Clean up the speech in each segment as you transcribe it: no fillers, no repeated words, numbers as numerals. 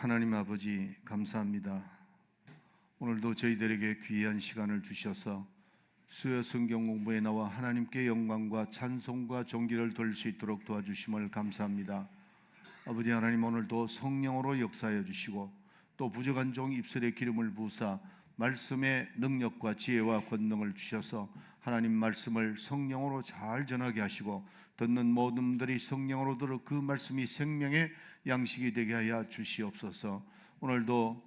하나님 아버지 감사합니다. 오늘도 저희들에게 귀한 시간을 주셔서 수요 성경 공부에 나와 하나님께 영광과 찬송과 존귀를 돌릴 수 있도록 도와주심을 감사합니다. 아버지 하나님, 오늘도 성령으로 역사하여 주시고 또 부족한 종 입술에 기름을 부으사 말씀의 능력과 지혜와 권능을 주셔서 하나님 말씀을 성령으로 잘 전하게 하시고 듣는 모든 분들이 성령으로 들어 그 말씀이 생명의 양식이 되게 하여 주시옵소서. 오늘도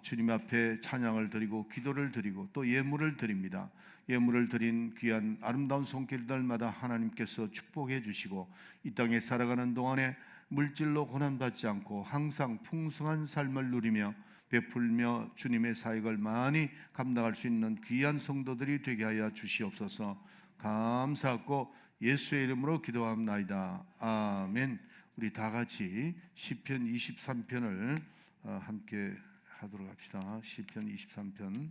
주님 앞에 찬양을 드리고 기도를 드리고 또 예물을 드립니다. 예물을 드린 귀한 아름다운 손길들마다 하나님께서 축복해 주시고 이 땅에 살아가는 동안에 물질로 고난받지 않고 항상 풍성한 삶을 누리며 베풀며 주님의 사역을 많이 감당할 수 있는 귀한 성도들이 되게 하여 주시옵소서. 감사하고 예수의 이름으로 기도합나이다. 아멘. 우리 다 같이 시편 23편을 함께 하도록 합시다. 시편 23편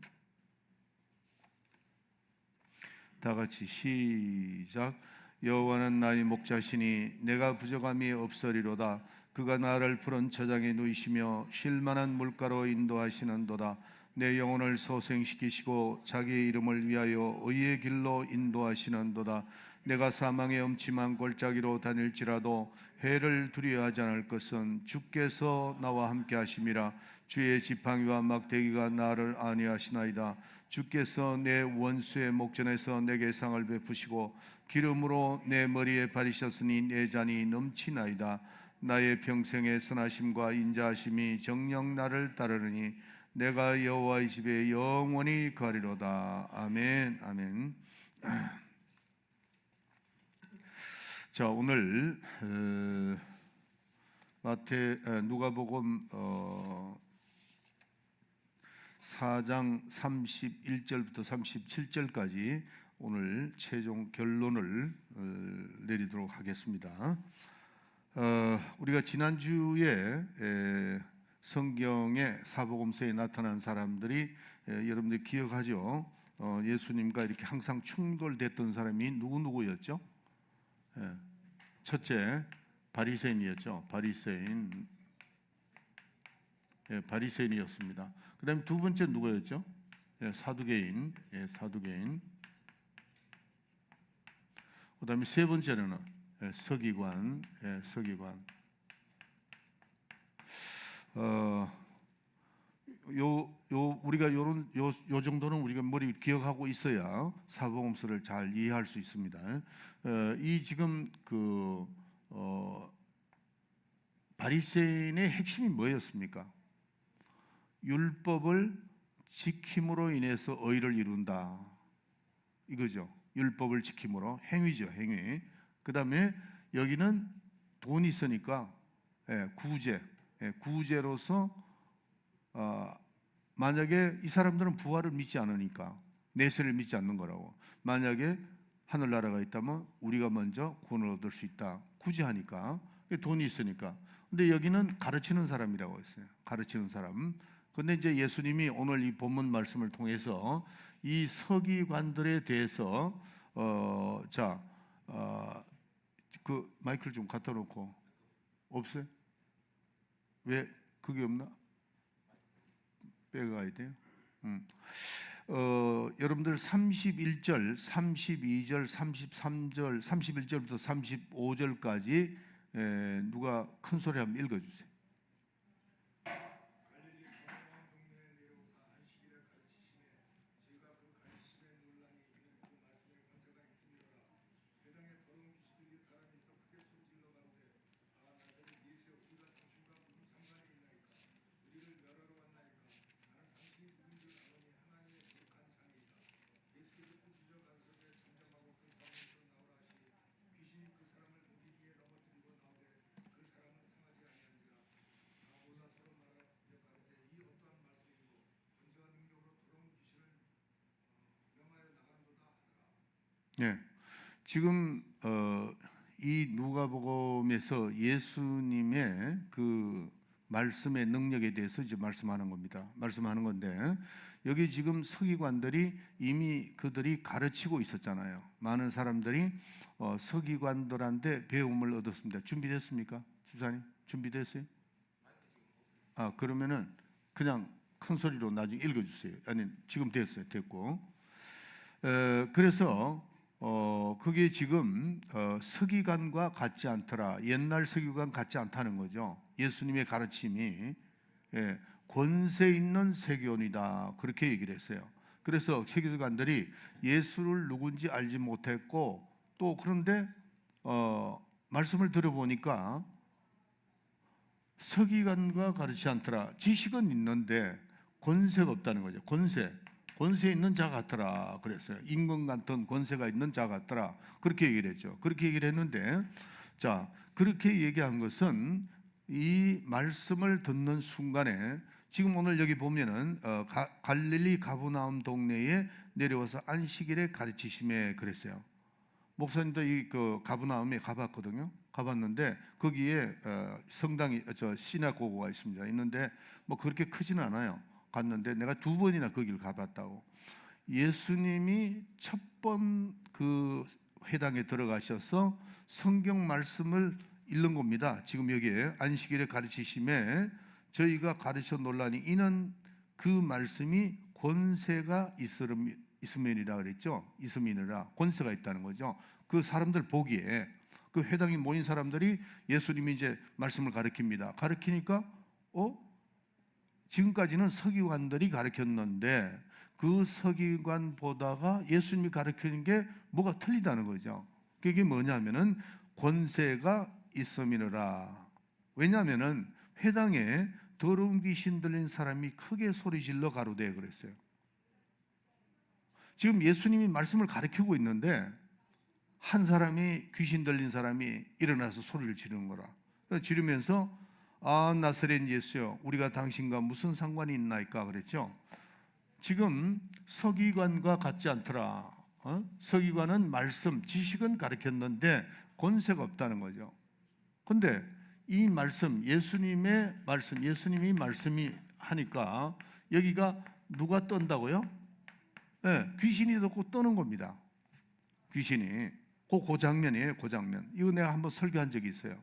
다 같이 시작. 여호와는 나의 목자시니 내가 부족함이 없으리로다. 그가 나를 푸른 저장에 누이시며 쉴만한 물가로 인도하시는도다. 내 영혼을 소생시키시고 자기의 이름을 위하여 의의 길로 인도하시는도다. 내가 사망의 음침한 골짜기로 다닐지라도 해를 두려워하지 않을 것은 주께서 나와 함께 하심이라. 주의 지팡이와 막대기가 나를 안위하시나이다. 주께서 내 원수의 목전에서 내게 상을 베푸시고 기름으로 내 머리에 바르셨으니 내 잔이 넘치나이다. 나의 평생의 선하심과 인자하심이 정녕 나를 따르느니 내가 여호와의 집에 영원히 거하리로다. 아멘. 아멘. 자, 오늘 누가복음 4장 31절부터 37절까지 오늘 최종 결론을 내리도록 하겠습니다. 우리가 지난주에 성경의 사복음서에 나타난 사람들이 여러분들 기억하죠? 예수님과 이렇게 항상 충돌됐던 사람이 누구였죠? 첫째, 바리새인이었죠. 바리새인이었습니다. 그 다음에 두 번째 누구였죠? 사두개인. 그 다음에 세 번째는 서기관. 우리가 요 정도는 우리가 머리 기억하고 있어야 사복음서를 잘 이해할 수 있습니다. 이 지금 바리새인의 핵심이 뭐였습니까? 율법을 지킴으로 인해서 의를 이룬다, 이거죠. 율법을 지킴으로, 행위죠, 행위. 그 다음에 여기는 돈이 있으니까 구제로서 만약에 이 사람들은 부활을 믿지 않으니까, 내세를 믿지 않는 거라고. 만약에 하늘나라가 있다면 우리가 먼저 구원을 얻을 수 있다, 구제하니까, 돈이 있으니까. 근데 여기는 가르치는 사람이라고 했어요. 가르치는 사람. 근데 이제 예수님이 오늘 이 본문 말씀을 통해서 이 서기관들에 대해서 그 마이크를 좀 갖다 놓고. 없어요? 왜 그게 없나? 빼가야 돼요. 여러분들 31절, 32절, 33절, 31절부터 35절까지 누가 큰 소리 한번 읽어주세요. 지금 이 누가복음에서 예수님의 그 말씀의 능력에 대해서 이제 말씀하는 겁니다. 말씀하는 건데, 여기 지금 서기관들이 이미 그들이 가르치고 있었잖아요. 많은 사람들이 서기관들한테 배움을 얻었습니다. 준비됐습니까? 집사님 준비됐어요? 그러면은 그냥 큰 소리로 나중에 읽어주세요. 아니 지금 됐고. 그래서 그게 지금 서기관과 같지 않더라. 옛날 서기관 같지 않다는 거죠. 예수님의 가르침이 권세 있는 세교원이다 그렇게 얘기를 했어요. 그래서 세교관들이 예수를 누군지 알지 못했고 또 그런데 말씀을 들어보니까 서기관과 가르치지 않더라. 지식은 있는데 권세가 없다는 거죠. 권세 있는 자 같더라 그랬어요. 임금 같은 권세가 있는 자 같더라 그렇게 얘기를 했죠. 그렇게 얘기를 했는데 자 그렇게 얘기한 것은 이 말씀을 듣는 순간에 지금 오늘 여기 보면은 갈릴리 가브나움 동네에 내려와서 안식일에 가르치심에 그랬어요. 목사님도 이 가브나움에 가봤거든요. 가봤는데 거기에 성당이 시나고그가 있습니다. 있는데 뭐 그렇게 크지는 않아요. 갔는데 내가 2번이나 거기를 가봤다고. 예수님이 첫 번 그 회당에 들어가셔서 성경 말씀을 읽는 겁니다. 지금 여기에 안식일에 가르치심에 저희가 가르쳐 논란이 이는 그 말씀이 권세가 있음이니라 그랬죠. 있음이니라 권세가 있다는 거죠. 그 사람들 보기에 그 회당에 모인 사람들이 예수님이 이제 말씀을 가르칩니다. 가르치니까 지금까지는 서기관들이 가르쳤는데 그 서기관 보다가 예수님이 가르치는 게 뭐가 틀리다는 거죠. 그게 뭐냐면은 권세가 있음이니라. 왜냐하면은 회당에 더러운 귀신 들린 사람이 크게 소리질러 가로되 그랬어요. 지금 예수님이 말씀을 가르치고 있는데 한 사람이 귀신 들린 사람이 일어나서 소리를 지르는 거라. 지르면서 나사렛 예수여 우리가 당신과 무슨 상관이 있나이까 그랬죠. 지금 서기관과 같지 않더라. 서기관은 말씀, 지식은 가르쳤는데 권세가 없다는 거죠. 근데 이 말씀, 예수님이 말씀이 하니까 여기가 누가 떤다고요? 귀신이 듣고 떠는 겁니다. 귀신이. 그 장면이에요. 그 장면. 이거 내가 한번 설교한 적이 있어요.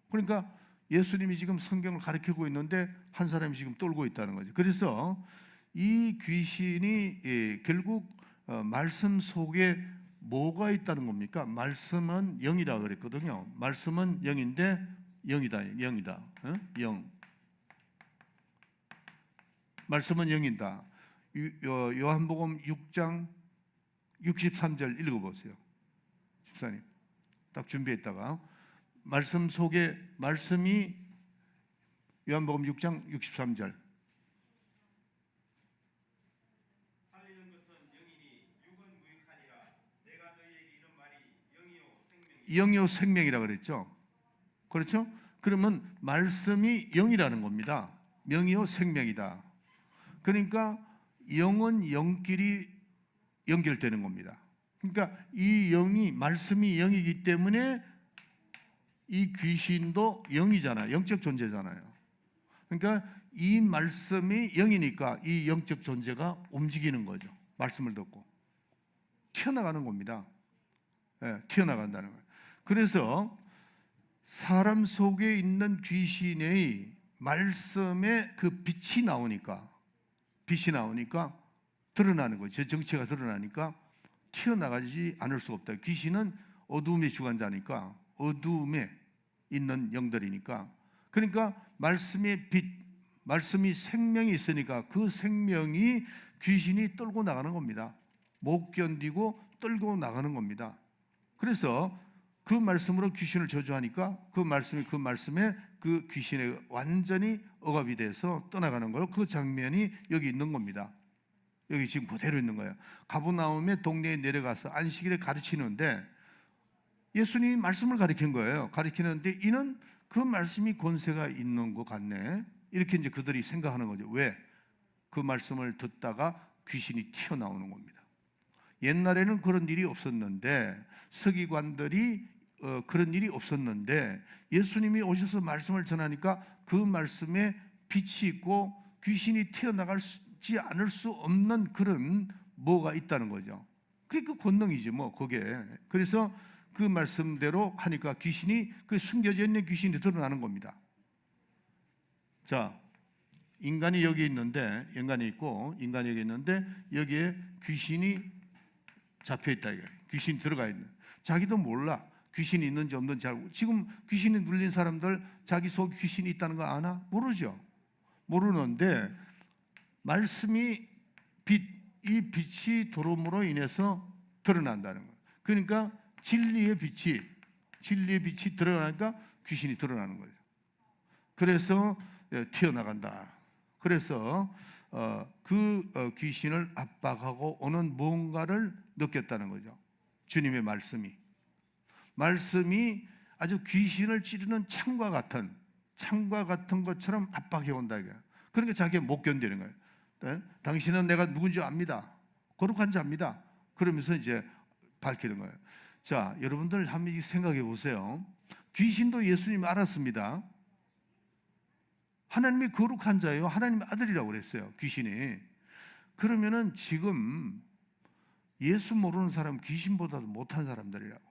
그러니까 예수님이 지금 성경을 가르치고 있는데 한 사람이 지금 떨고 있다는 거죠. 그래서 이 귀신이 결국 말씀 속에 뭐가 있다는 겁니까? 말씀은 영이라 그랬거든요. 말씀은 영인데 영이다. 영. 말씀은 영이다. 요한복음 6장 63절 읽어보세요. 집사님 딱 준비했다가 말씀 속에 말씀이 요한복음 6장 63절 살리는 것은 영이니 육은 무익하니라 내가 너희에게 이런 말이 영이요 생명이라 그랬죠. 그렇죠? 그러면 말씀이 영이라는 겁니다. 영이요 생명이다. 그러니까 영은 영끼리 연결되는 겁니다. 그러니까 이 영이 말씀이 영이기 때문에 이 귀신도 영이잖아요. 영적 존재잖아요. 그러니까 이 말씀이 영이니까 이 영적 존재가 움직이는 거죠. 말씀을 듣고 튀어나가는 겁니다. 튀어나간다는 거예요. 그래서 사람 속에 있는 귀신의 말씀에 그 빛이 나오니까 드러나는 거죠. 제 정체가 드러나니까 튀어나가지 않을 수가 없다. 귀신은 어두움의 주관자니까 어두움에 있는 영들이니까. 그러니까 말씀의 빛, 말씀이 생명이 있으니까 그 생명이 귀신이 떨고 나가는 겁니다. 못 견디고 떨고 나가는 겁니다. 그래서 그 말씀으로 귀신을 저주하니까 그 말씀에 그 귀신에 완전히 억압이 돼서 떠나가는 거로 그 장면이 여기 있는 겁니다. 여기 지금 그대로 있는 거예요. 가버나움의 동네에 내려가서 안식일에 가르치는데 예수님이 말씀을 가르친 거예요. 가르치는데 이는 그 말씀이 권세가 있는 것 같네. 이렇게 이제 그들이 생각하는 거죠. 왜? 그 말씀을 듣다가 귀신이 튀어나오는 겁니다. 옛날에는 그런 일이 없었는데 서기관들이 그런 일이 없었는데 예수님이 오셔서 말씀을 전하니까 그 말씀에 빛이 있고 귀신이 튀어나가지 않을 수 없는 그런 뭐가 있다는 거죠. 그게 그 권능이지 뭐 그게. 그래서 그 말씀대로 하니까 귀신이 그 숨겨져 있는 귀신이 드러나는 겁니다. 자, 인간이 여기 있는데, 인간이 있고 인간이 여기 있는데 여기에 귀신이 잡혀 있다 이거예요. 귀신이 들어가 있는. 자기도 몰라. 귀신이 있는지 없는지 알고. 지금 귀신이 눌린 사람들 자기 속에 귀신이 있다는 거 아나? 모르죠. 모르는데 말씀이 이 빛이 들어옴으로 인해서 드러난다는 거예요. 그러니까 진리의 빛이 드러나니까 귀신이 드러나는 거죠. 그래서 튀어나간다. 그래서 귀신을 압박하고 오는 무언가를 느꼈다는 거죠. 주님의 말씀이 아주 귀신을 찌르는 창과 같은 것처럼 압박해 온다 이거예요. 그러니까 자기가 못 견디는 거예요. 네? 당신은 내가 누군지 압니다. 거룩한 자입니다. 그러면서 이제 밝히는 거예요. 자, 여러분들 한번 생각해 보세요. 귀신도 예수님 알았습니다. 하나님이 거룩한 자예요. 하나님의 아들이라고 그랬어요. 귀신이. 그러면은 지금 예수 모르는 사람 귀신보다도 못한 사람들이라고.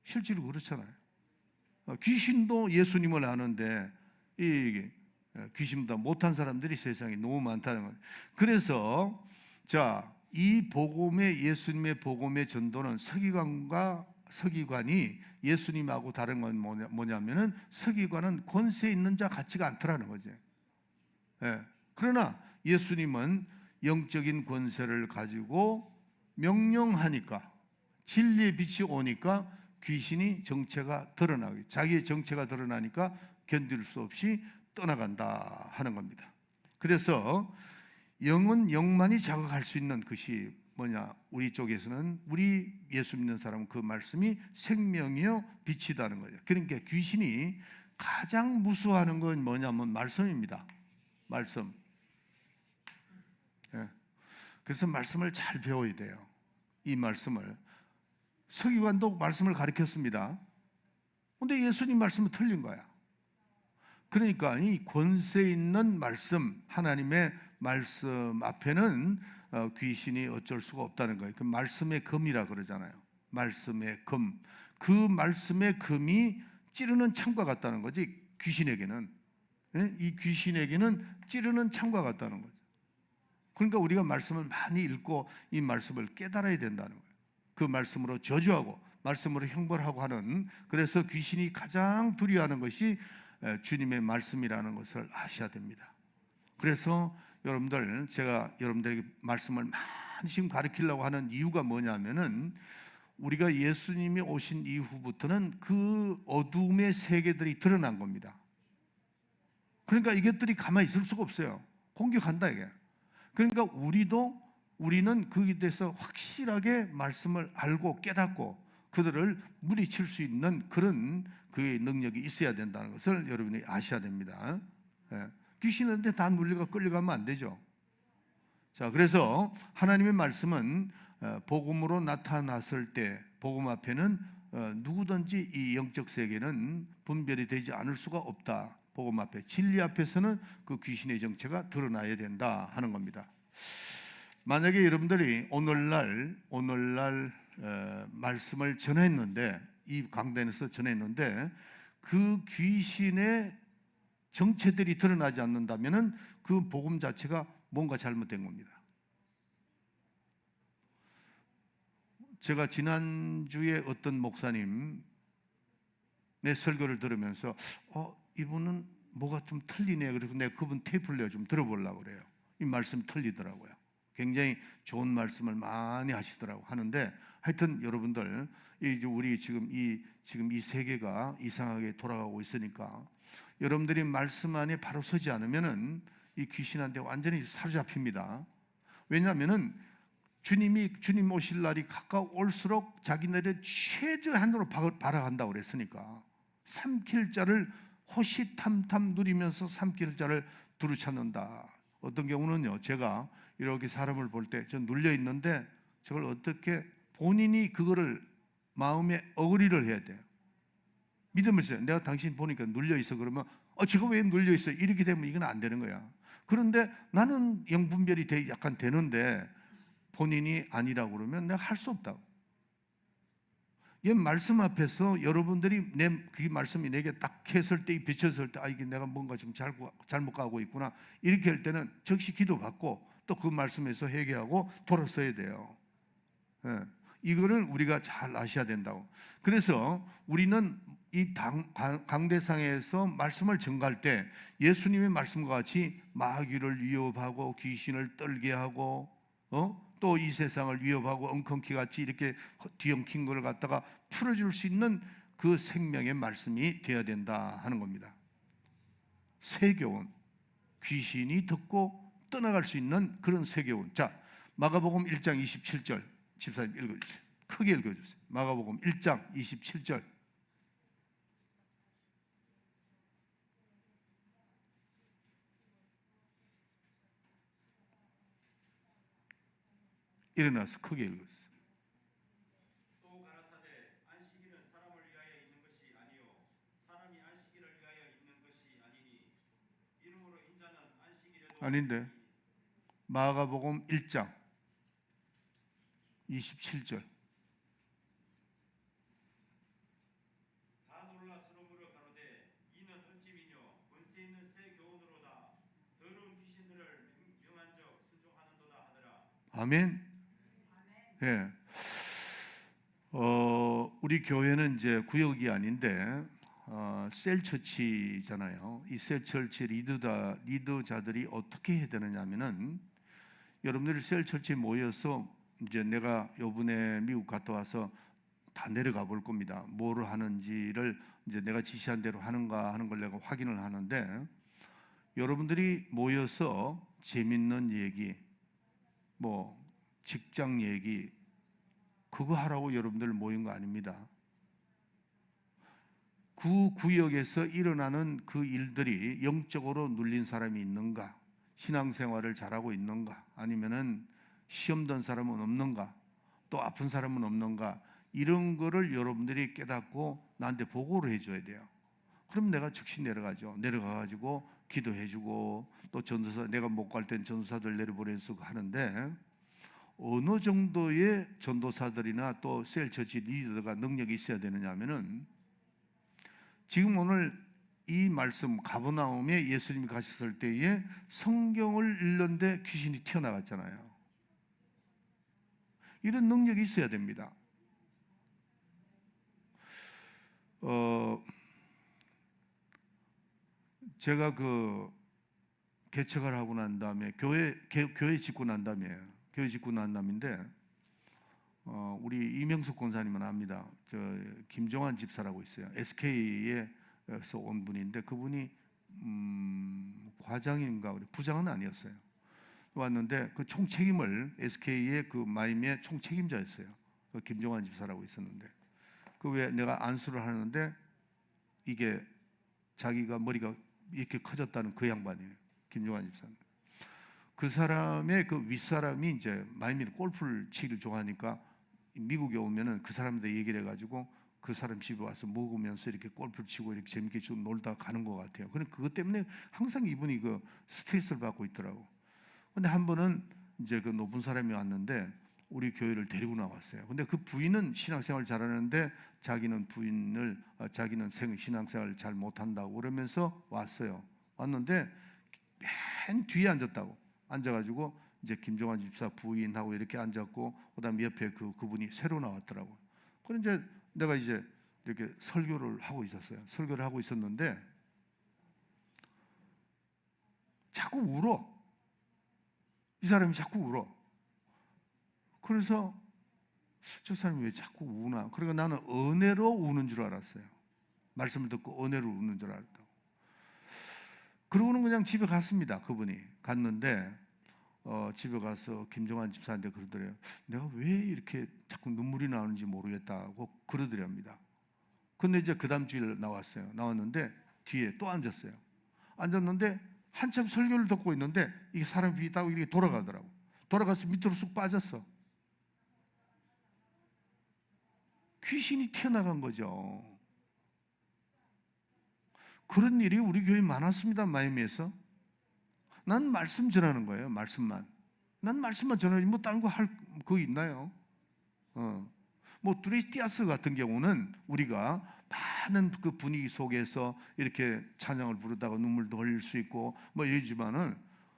실제로 그렇잖아요. 귀신도 예수님을 아는데 이게 귀신보다 못한 사람들이 세상에 너무 많다는 거예요. 그래서 자, 이 예수님의 복음의 전도는 서기관이 예수님하고 다른 건 뭐냐면은 서기관은 권세 있는 자 같지가 않더라는 거죠. 그러나 예수님은 영적인 권세를 가지고 명령하니까 진리의 빛이 오니까 귀신이 자기의 정체가 드러나니까 견딜 수 없이 떠나간다 하는 겁니다. 그래서 영은 영만이 자각할 수 있는 것이 뭐냐? 우리 쪽에서는 우리 예수 믿는 사람은 그 말씀이 생명이요 빛이다는 거죠. 그러니까 귀신이 가장 무서워하는 건 뭐냐면 말씀입니다. 말씀. 그래서 말씀을 잘 배워야 돼요. 이 말씀을. 서기관도 말씀을 가르쳤습니다. 근데 예수님 말씀은 틀린 거야. 그러니까 이 권세 있는 말씀, 하나님의 말씀 앞에는 귀신이 어쩔 수가 없다는 거예요. 그 말씀의 금이라 그러잖아요. 말씀의 금. 그 말씀의 금이 찌르는 창과 같다는 거지. 귀신에게는. 이 귀신에게는 찌르는 창과 같다는 거죠. 그러니까 우리가 말씀을 많이 읽고 이 말씀을 깨달아야 된다는 거예요. 그 말씀으로 저주하고 말씀으로 형벌하고 하는. 그래서 귀신이 가장 두려워하는 것이 주님의 말씀이라는 것을 아셔야 됩니다. 그래서 제가 여러분들에게 말씀을 많이 지금 가르치려고 하는 이유가 뭐냐면은 우리가 예수님이 오신 이후부터는 그 어둠의 세계들이 드러난 겁니다. 그러니까 이것들이 가만히 있을 수가 없어요. 공격한다 이게. 그러니까 우리는 거기에 대해서 확실하게 말씀을 알고 깨닫고 그들을 물리칠 수 있는 그런 그의 능력이 있어야 된다는 것을 여러분이 아셔야 됩니다. 귀신한테 다 눌려가 끌려가면 안 되죠. 자, 그래서 하나님의 말씀은 복음으로 나타났을 때 복음 앞에는 누구든지 이 영적 세계는 분별이 되지 않을 수가 없다. 복음 앞에, 진리 앞에서는 그 귀신의 정체가 드러나야 된다 하는 겁니다. 만약에 여러분들이 오늘날 말씀을 전했는데, 이 강단에서 전했는데 그 귀신의 정체들이 드러나지 않는다면은 그 복음 자체가 뭔가 잘못된 겁니다. 제가 지난주에 어떤 목사님 내 설교를 들으면서 이분은 뭐가 좀 틀리네. 그래서 내가 그분 테이프를 좀 들어보려고 그래요. 이 말씀 틀리더라고요. 굉장히 좋은 말씀을 많이 하시더라고 하는데, 하여튼 여러분들 우리 지금 이 세계가 이상하게 돌아가고 있으니까 여러분들이 말씀 안에 바로 서지 않으면은 이 귀신한테 완전히 사로잡힙니다. 왜냐하면은 주님 오실 날이 가까울수록 자기네들 최저한으로 바라간다고 그랬으니까 삼킬 자를 호시탐탐 누리면서 삼킬 자를 두루 찾는다. 어떤 경우는요, 제가 이렇게 사람을 볼 때 저 눌려 있는데 저걸 어떻게 본인이 그거를 마음에 어그리를 해야 돼요. 믿음을 써요. 내가 당신 보니까 눌려 있어. 그러면 저거 왜 눌려 있어? 이렇게 되면 이건 안 되는 거야. 그런데 나는 영분별이 약간 되는데 본인이 아니라고 그러면 내가 할 수 없다고. 이 말씀 앞에서 여러분들이 그 말씀이 내게 딱 했을 때, 비쳤을 때, 이게 내가 뭔가 좀 잘못 가고 있구나, 이렇게 할 때는 즉시 기도받고 또 그 말씀에서 회개하고 돌아서야 돼요. 예. 이거를 우리가 잘 아셔야 된다고. 그래서 우리는 이 강대상에서 말씀을 전가할 때 예수님의 말씀과 같이 마귀를 위협하고 귀신을 떨게 하고 또 이 세상을 위협하고 엉겅퀴 같이 이렇게 뒤엉킨 걸 갖다가 풀어줄 수 있는 그 생명의 말씀이 되어야 된다 하는 겁니다. 세교훈, 귀신이 듣고 떠나갈 수 있는 그런 세교훈. 자, 마가복음 1장 27절 집사님 읽어주세요. 크게 읽어주세요. 마가복음 1장 27절. 일어나서 크게 읽어주세요. 또 가라사대 안식일은 사람을 위하여 있는 것이 아니요 사람이 안식일을 위하여 있는 것이 아니니 이러므로 인자는 안식일에도 아닌데, 마가복음 1장 27절. 다 놀라 서로 물어 가로되 이는 어찌미뇨 권세 있는 새 교훈으로다 더러운 귀신들을 명한적 순종하는도다 하더라. 아멘. 예. 우리 교회는 이제 구역이 아닌데 셀처치잖아요. 이 셀처치 리더자들이 어떻게 해야 되느냐면은, 여러분들이 셀처치에 모여서 이제 내가 요번에 미국 갔다 와서 다 내려가 볼 겁니다. 뭐를 하는지를 이제 내가 지시한 대로 하는가 하는 걸 내가 확인을 하는데, 여러분들이 모여서 재밌는 얘기, 뭐 직장 얘기, 그거 하라고 여러분들 모인 거 아닙니다. 그 구역에서 일어나는 그 일들이 영적으로 눌린 사람이 있는가, 신앙생활을 잘하고 있는가, 아니면은 시험 든 사람은 없는가, 또 아픈 사람은 없는가, 이런 거를 여러분들이 깨닫고 나한테 보고를 해줘야 돼요. 그럼 내가 즉시 내려가죠. 내려가가지고 기도해주고, 또 전도사, 내가 못 갈 땐 전도사들 내려보내서 하는데, 어느 정도의 전도사들이나 또 셀처치 리더가 능력이 있어야 되느냐 하면은, 지금 오늘 이 말씀 가버나움에 예수님이 가셨을 때에 성경을 읽는데 귀신이 튀어나갔잖아요. 이런 능력이 있어야 됩니다. 제가 그 개척을 하고 난 다음에 교회 짓고 난 다음이에요. 교회 짓고 난 다음인데, 우리 이명숙 권사님은 압니다. 저 김종환 집사라고 있어요. SK에서 온 분인데, 그분이 과장인가 부장은 아니었어요. 왔는데 그 총책임을, SK의 그 마임의 총책임자였어요. 그 김종환 집사라고 있었는데, 그 왜 내가 안수를 하는데 이게 자기가 머리가 이렇게 커졌다는 그 양반이에요. 김종환 집사는. 그 사람의 그 윗사람이 이제 마이미는 골프를 치기를 좋아하니까 미국에 오면은 그 사람한테 얘기를 해가지고 그 사람 집에 와서 먹으면서 이렇게 골프를 치고 이렇게 재밌게 좀 놀다 가는 것 같아요. 그런데 그것 때문에 항상 이분이 그 스트레스를 받고 있더라고. 근데 한 번은 이제 그 높은 사람이 왔는데 우리 교회를 데리고 나왔어요. 근데 그 부인은 신앙생활 잘하는데 자기는 신앙생활 잘 못한다고 그러면서 왔어요. 왔는데 맨 뒤에 앉았다고. 앉아가지고 이제 김종환 집사 부인하고 이렇게 앉았고, 그다음 옆에 그분이 새로 나왔더라고. 그래 이제 내가 이제 이렇게 설교를 하고 있었어요. 설교를 하고 있었는데 자꾸 울어. 이 사람이 자꾸 울어. 그래서 저 사람이 왜 자꾸 우나? 그러니까 나는 은혜로 우는 줄 알았어요. 말씀을 듣고 은혜로 우는 줄 알았다고. 그러고는 그냥 집에 갔습니다. 그분이 갔는데 집에 가서 김종환 집사한테 그러더래요. 내가 왜 이렇게 자꾸 눈물이 나오는지 모르겠다고 그러더랍니다. 근데 이제 그 다음 주일 나왔어요. 나왔는데 뒤에 또 앉았어요. 앉았는데 한참 설교를 듣고 있는데 이게 사람이 있다고 이렇게 돌아가더라고. 돌아가서 밑으로 쑥 빠졌어. 귀신이 튀어나간 거죠. 그런 일이 우리 교회에 많았습니다. 마이미에서. 난 말씀 전하는 거예요. 말씀만. 난 말씀만 전하지 뭐 다른 거 할 거 있나요? 뭐 두리스티아스 같은 경우는 우리가 많은 그 분위기 속에서 이렇게 찬양을 부르다가 눈물도 흘릴 수 있고 뭐 이러지만은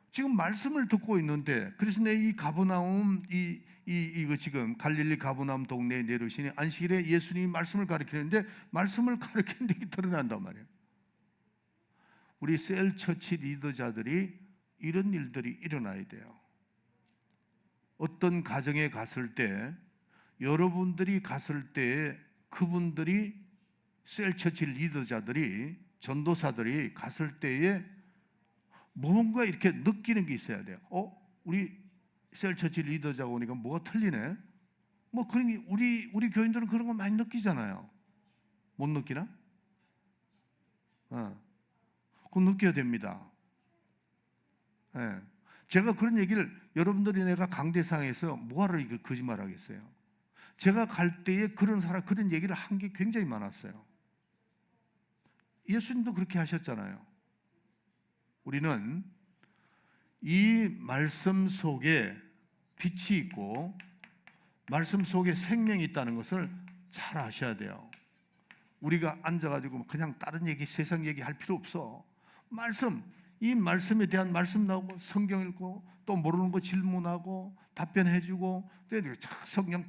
지금 말씀을 듣고 있는데, 그래서 내 이 가버나움 이거 지금 갈릴리 가버나움 동네에 내려오시니 안식일에 예수님이 말씀을 가르치는데 말씀을 가르치는 데 드러난단 말이에요. 우리 셀처치 리더자들이 이런 일들이 일어나야 돼요. 어떤 가정에 갔을 때, 여러분들이 갔을 때 그분들이 셀처치 리더자들이, 전도사들이 갔을 때에 뭔가 이렇게 느끼는 게 있어야 돼요. 우리 셀처치 리더자가 오니까 뭐가 틀리네. 뭐 그런 게 우리 교인들은 그런 거 많이 느끼잖아요. 못 느끼나? 그거 느껴야 됩니다. 제가 그런 얘기를, 여러분들이 내가 강대상에서 뭐하러 이거 거짓말 하겠어요. 제가 갈 때에 그런 얘기를 한 게 굉장히 많았어요. 예수님도 그렇게 하셨잖아요. 우리는 이 말씀 속에 빛이 있고 말씀 속에 생명이 있다는 것을 잘 아셔야 돼요. 우리가 앉아가지고 그냥 다른 얘기, 세상 얘기 할 필요 없어. 이 말씀에 대한 말씀 나오고 성경 읽고 또 모르는 거 질문하고 답변해주고 성령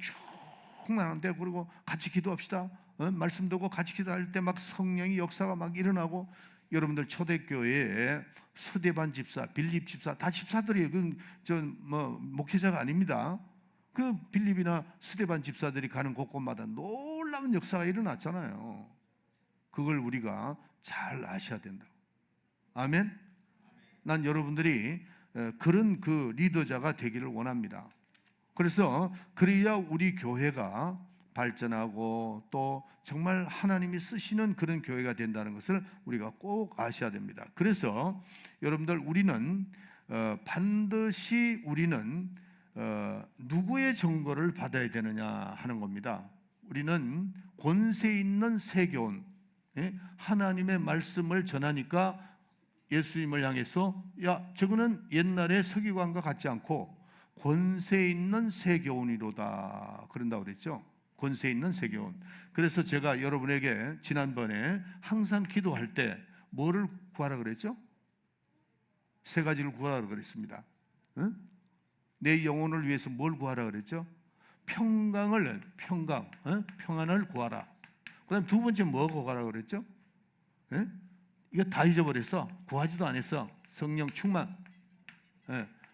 충만한데, 그리고 같이 기도합시다. 말씀 듣고 같이 기도할 때 막 성령의 역사가 막 일어나고. 여러분들 초대교회에 스데반 집사, 빌립 집사, 다 집사들이에요. 목회자가 아닙니다. 그 빌립이나 스데반 집사들이 가는 곳곳마다 놀라운 역사가 일어났잖아요. 그걸 우리가 잘 아셔야 된다고. 아멘? 난 여러분들이 그런 그 리더자가 되기를 원합니다. 그래서 그래야 우리 교회가 발전하고 또 정말 하나님이 쓰시는 그런 교회가 된다는 것을 우리가 꼭 아셔야 됩니다. 그래서 여러분들, 우리는 반드시 누구의 증거를 받아야 되느냐 하는 겁니다. 우리는 권세 있는 세교원, 하나님의 말씀을 전하니까 예수님을 향해서 저거는 옛날의 서기관과 같지 않고 권세 있는 세교원이로다 그런다고 그랬죠. 권세 있는 세교원. 그래서 제가 여러분에게 지난번에 항상 기도할 때 뭐를 구하라 그랬죠? 세 가지를 구하라 그랬습니다. 내 영혼을 위해서 뭘 구하라 그랬죠? 평안을 구하라. 그 다음 두 번째 뭐 구하라 그랬죠? 이거 다 잊어버렸어. 구하지도 않았어. 성령 충만.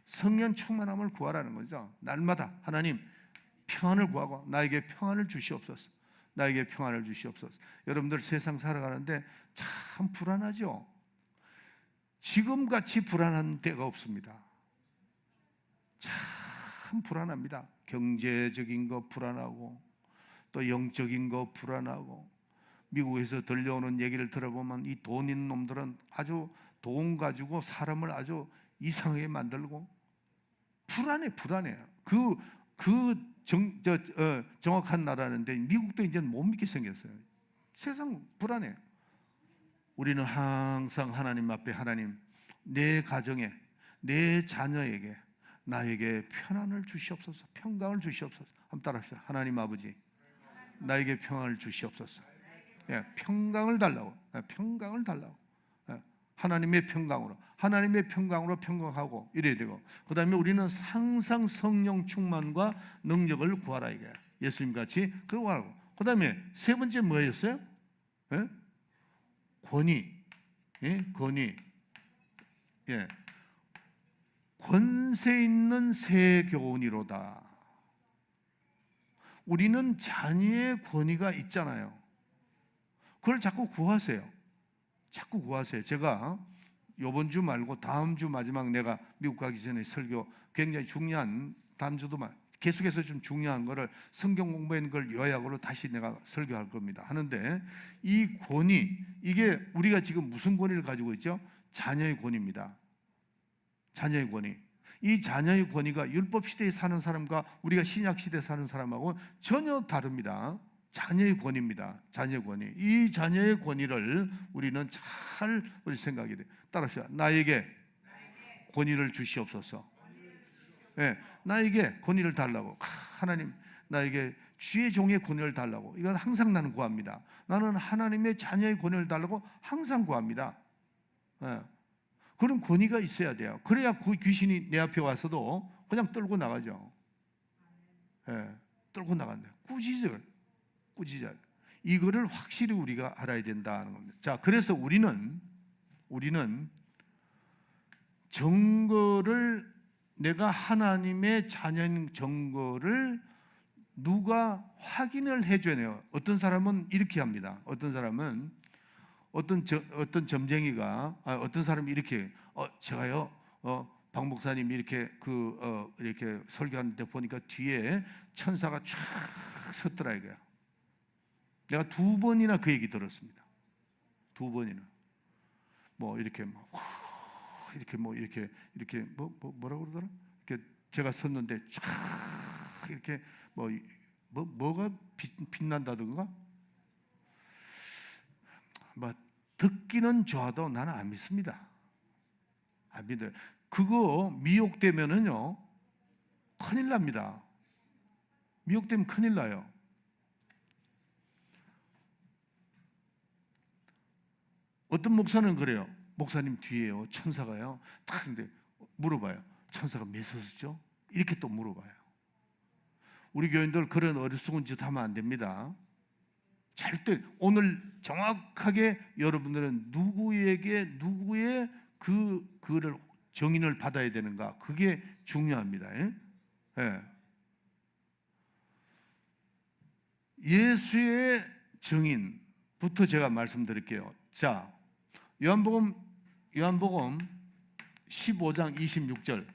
성령 충만함을 구하라는 거죠. 날마다 하나님 평안을 구하고 나에게 평안을 주시옵소서. 나에게 평안을 주시옵소서. 여러분들 세상 살아가는데 참 불안하죠. 지금같이 불안한 때가 없습니다. 참 불안합니다. 경제적인 거 불안하고 또 영적인 거 불안하고, 미국에서 들려오는 얘기를 들어보면 이 돈 있는 놈들은 아주 돈 가지고 사람을 아주 이상하게 만들고 불안해요. 정확한 나라인데 미국도 이제 못 믿게 생겼어요. 세상 불안해요. 우리는 항상 하나님 앞에, 하나님 내 가정에, 내 자녀에게 나에게 편안을 주시옵소서, 평강을 주시옵소서. 한번 따라합시다. 하나님 아버지, 나에게 평안을 주시옵소서. 평강을 달라고. 평강을 달라고. 하나님의 평강으로 평강하고 이래야 되고, 그 다음에 우리는 항상 성령 충만과 능력을 구하라 이게 예수님 같이 그거 구하라고. 그 다음에 세 번째 뭐였어요? 권위. 권세 있는 새 교훈이로다. 우리는 자녀의 권위가 있잖아요. 그걸 자꾸 구하세요. 제가 이번 주 말고 다음 주 마지막, 내가 미국 가기 전에 설교 굉장히 중요한, 다음 주도 계속해서 좀 중요한 거를 성경 공부한 걸 요약으로 다시 내가 설교할 겁니다. 하는데 이 권위, 이게 우리가 지금 무슨 권위를 가지고 있죠? 자녀의 권위입니다. 자녀의 권위. 이 자녀의 권위가 율법 시대에 사는 사람과 우리가 신약 시대에 사는 사람하고 전혀 다릅니다. 자녀의 권위입니다. 자녀의 권위. 이 자녀의 권위를 우리는 잘 생각해야 돼요. 따라합시다. 나에게 권위를 주시옵소서. 나에게 권위를 달라고. 하나님, 나에게 주의 종의 권위를 달라고. 이건 항상 나는 구합니다. 나는 하나님의 자녀의 권위를 달라고 항상 구합니다. 예. 그런 권위가 있어야 돼요. 그래야 그 귀신이 내 앞에 와서도 그냥 떨고 나가죠. 예. 떨고 나간다. 꾸짖어. 이거를 확실히 우리가 알아야 된다는 겁니다. 자, 그래서 우리는 증거를, 내가 하나님의 자녀인 증거를 누가 확인을 해줘야 돼요. 어떤 사람은 이렇게 합니다. 어떤 사람은 어떤 점쟁이가 어떤 사람이 이렇게 제가요 박 목사님 이렇게 이렇게 설교하는데 보니까 뒤에 천사가 쫙 섰더라 이거야. 내가 2번이나 그 얘기 들었습니다. 2번이나 뭐 이렇게 뭐라고 그러더라? 이렇게 제가 섰는데 쫙 이렇게 뭐가 빛난다든가 뭐 듣기는 좋아도 나는 안 믿습니다. 안 믿어요. 그거 미혹되면은요 큰일 납니다. 미혹되면 큰일 나요. 어떤 목사는 그래요. 목사님 뒤에요 천사가요 딱 근데 물어봐요. 천사가 몇 서셨죠? 이렇게 또 물어봐요. 우리 교인들 그런 어리석은 짓 하면 안 됩니다. 절대. 오늘 정확하게 여러분들은 누구의 그를 정인을 받아야 되는가, 그게 중요합니다. 예. 예수의 정인부터 제가 말씀드릴게요. 자, 요한복음 15장 26절.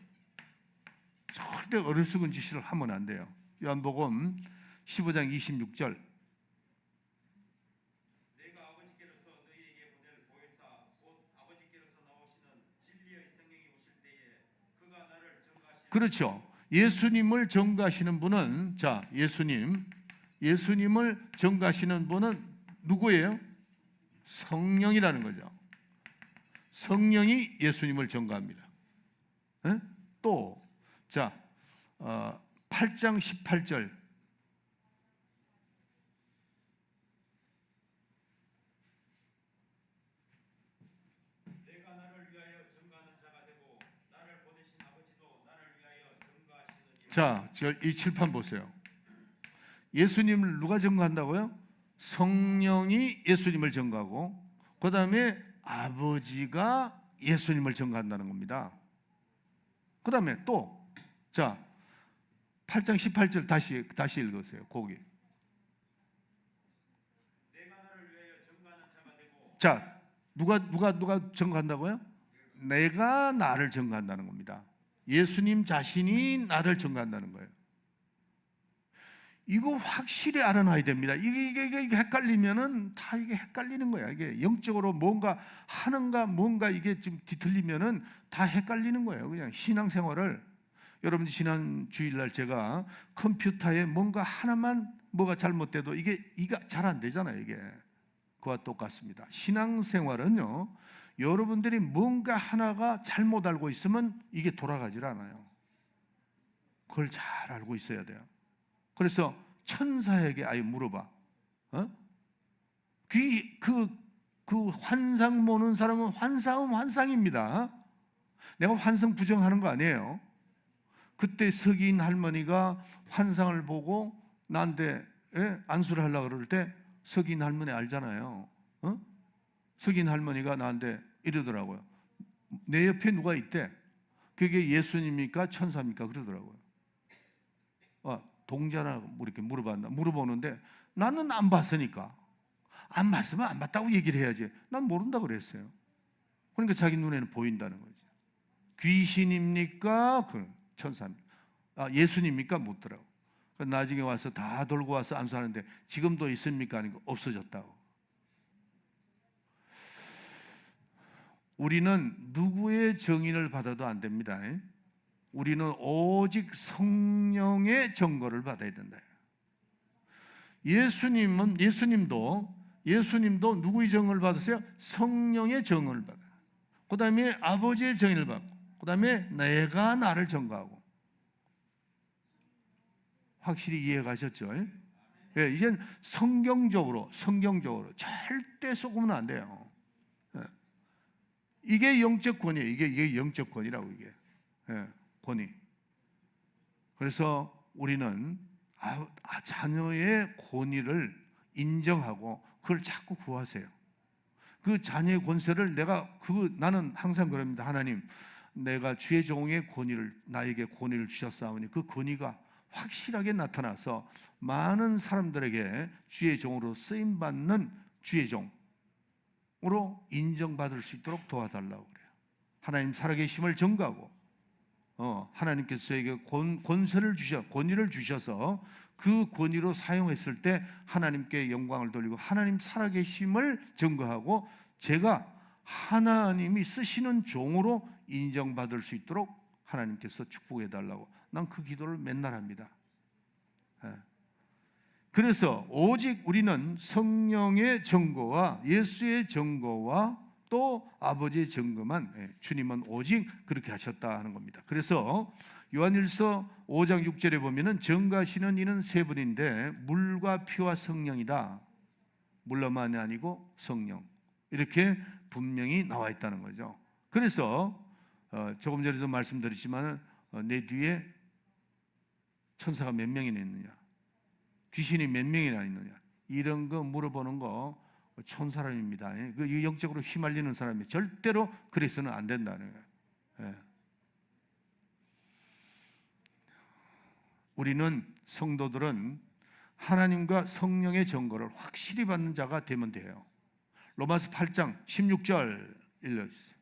절대 어리석은 짓을 하면 안 돼요. 요한복음 15장 26절. 내가 아버지께로서 너희에게 보낼 보혜사 곧 아버지께로서 나오시는 진리의 성령이 오실 때에 그가 나를 증거하시리라. 그렇죠. 예수님을 증거하시는 분은, 자, 예수님을 증거하시는 분은 누구예요? 성령이라는 거죠. 성령이 예수님을 증거합니다. 또, 자, 8장 18절. 내가 나를 위하여 증거하는 자가 되고 나를 보내신 아버지도 나를 위하여 증거하시느니라. 자, 이 칠판 보세요. 예수님을 누가 증거한다고요? 성령이 예수님을 증거하고, 그 다음에 아버지가 예수님을 증거한다는 겁니다. 그 다음에 또, 자, 8장 18절 다시 읽으세요. 거기. 내가 나를 위하여 증거하는 자가 되고. 자, 누가 증거한다고요? 내가 나를 증거한다는 겁니다. 예수님 자신이 나를 증거한다는 거예요. 이거 확실히 알아놔야 됩니다. 이게 헷갈리면은 다 이게 헷갈리는 거야. 이게 영적으로 뭔가 하는가 뭔가 이게 좀 뒤틀리면은 다 헷갈리는 거예요. 그냥 신앙생활을, 여러분 지난 주일날 제가 컴퓨터에 뭔가 하나만 뭐가 잘못돼도 이게 잘 안 되잖아요. 이게 그와 똑같습니다. 신앙생활은요, 여러분들이 뭔가 하나가 잘못 알고 있으면 이게 돌아가질 않아요. 그걸 잘 알고 있어야 돼요. 그래서 천사에게 아예 물어봐. 그 환상 보는 사람은 환상은 환상입니다. 내가 환상 부정하는 거 아니에요. 그때 석인 할머니가 환상을 보고 나한테 안수를 하려고 그럴 때 석인 할머니 알잖아요. 석인 할머니가 나한테 이러더라고요. 내 옆에 누가 있대. 그게 예수님입니까? 천사입니까? 그러더라고요. 동자나 이렇게 물어보는데 나는 안 봤으니까. 안 봤으면 안 봤다고 얘기를 해야지. 난 모른다고 그랬어요. 그러니까 자기 눈에는 보인다는 거죠. 귀신입니까? 천사입니까? 예수님입니까? 묻더라고. 나중에 와서 다 돌고 와서 안수하는데 지금도 있습니까? 아니까 없어졌다고. 우리는 누구의 정인을 받아도 안 됩니다. 우리는 오직 성령의 증거를 받아야 된다. 예수님도 누구의 증거를 받았어요? 성령의 증거를 받아요. 그 다음에 아버지의 증인을 받고, 그 다음에 내가 나를 증거하고. 확실히 이해가셨죠? 예, 이젠 성경적으로 절대 속으면 안 돼요. 예. 이게 영적 권이에요. 이게 영적 권이라고 이게. 예, 권위. 그래서 우리는 자녀의 권위를 인정하고 그걸 자꾸 구하세요. 그 자녀의 권세를 나는 항상 그럽니다. 하나님, 내가 주의 종의 나에게 권위를 주셨사오니 그 권위가 확실하게 나타나서 많은 사람들에게 주의 종으로 쓰임받는 주의 종으로 인정받을 수 있도록 도와달라고 그래요. 하나님 살아계심을 증거하고 하나님께서 저에게 권위를 주셔서 그 권위로 사용했을 때 하나님께 영광을 돌리고 하나님 살아계심을 증거하고 제가 하나님이 쓰시는 종으로 인정받을 수 있도록 하나님께서 축복해 달라고 난 그 기도를 맨날 합니다. 그래서 오직 우리는 성령의 증거와 예수의 증거와 또 아버지의 증거만, 주님은 오직 그렇게 하셨다 하는 겁니다. 그래서 요한일서 5장 6절에 보면은 증거하시는 이는 세 분인데 물과 피와 성령이다. 물로만이 아니고 성령, 이렇게 분명히 나와 있다는 거죠. 그래서 조금 전에도 말씀드렸지만 내 뒤에 천사가 몇 명이나 있느냐, 귀신이 몇 명이나 있느냐, 이런 거 물어보는 거 천사람입니다. 그 영적으로 휘말리는 사람이 절대로 그래서는 안 된다는 거예요. 우리는 성도들은 하나님과 성령의 증거를 확실히 받는 자가 되면 돼요. 로마서 8장 16절 읽어주세요.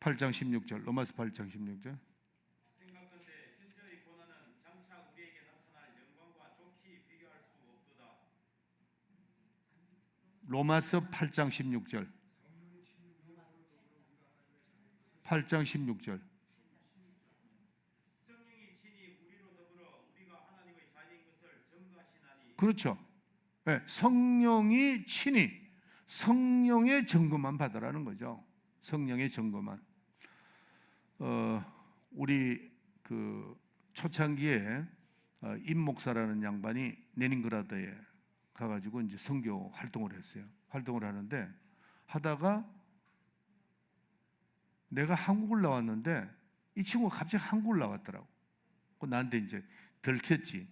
로마서 8장 16절. 생각컨대 현재의 고난은 장차 우리에게 나타날 영광과 좋게 비교할 수 없도다. 로마서 8장 16절. 8장 16절. 성령이 친히 우리로 더불어 우리가 하나님의 자녀인 것을 증거하시나니. 그렇죠. 네, 성령이 친히 성령의 증거만 받으라는 거죠. 성령의 증거만. 우리 그 초창기에 임 목사라는 양반이 레닌그라드에 가가지고 이제 선교 활동을 했어요. 활동을 하는데 하다가 내가 한국을 나왔는데 이 친구가 갑자기 한국을 나왔더라고. 나한테 이제 들켰지.